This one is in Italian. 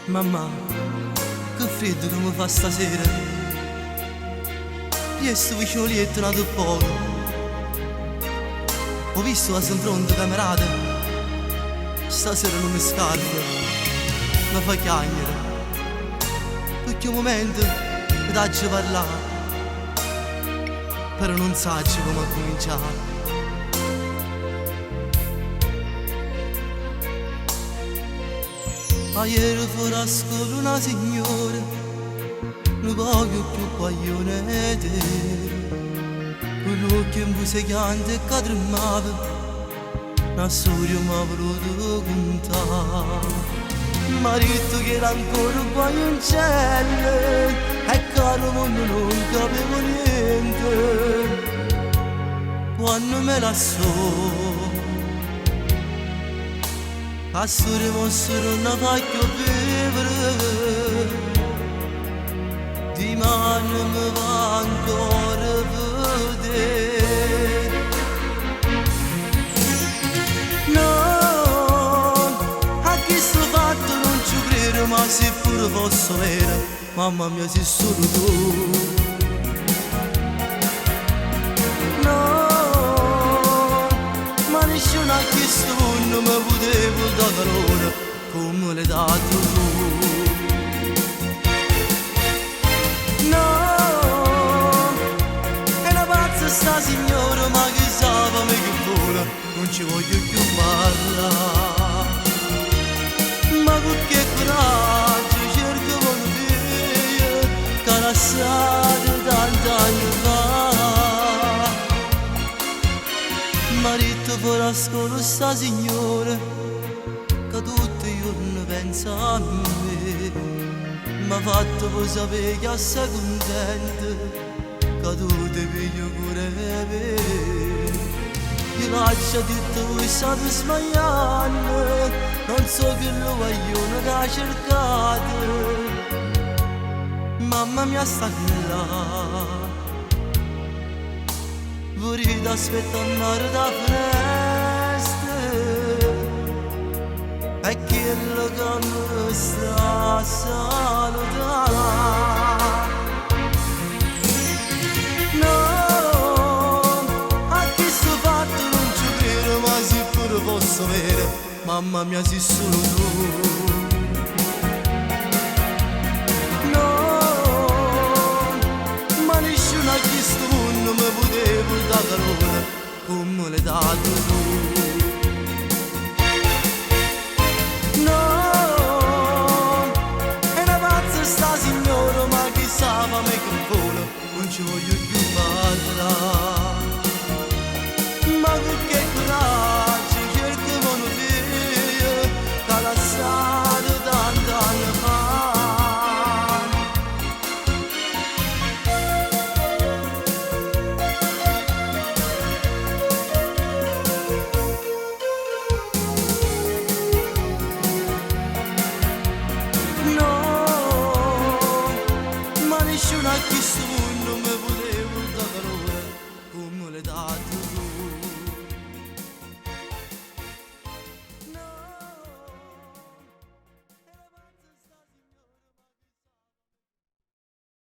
Mamma, che freddo che mi fa stasera. Io sto vicinoletto nato poco. Ho visto la Sandronda camerata. Stasera non mi scarpa, mi fa chiagnere. Perché un momento mi faccio parlare, però non so come cominciare. Ieri fuori a scuola una signora, non voglio più guaglione te, con l'occhio in busegante e che tremava, una storia mi ha voluto contare. Marito che era ancora qua in cielo, e caro mondo non capivo niente, quando me la so. A storia vostra non voglio vivere, di mano mi va ancora vedere. No, a chi sto fatto non ci credo, ma se pure fosse vera, mamma mia sei solo tu. No, ma nessuno ha chiesto non mi potevo dare calore come l'hai dato tu. No, è una pazza sta signora, ma che sapeva che vola, non ci voglio più parlare. Ma con che coraggio cerco di vivere, carassate tanti anni fa. Marito fuori a scuola sta signora, che tutti i giorni pensa a me, m'ha fatto per sapere che sei contenta, che tu ti piglio pure me. Io lascio tutto voi state sbagliando, non so che lo vogliono che ha cercato, mamma mia sta là. Vorrei aspettare da finestra, e quello che mi sta a salutare. No, a chi sto fatto non ci credo, ma se pure posso vedere, mamma mia sei solo tu.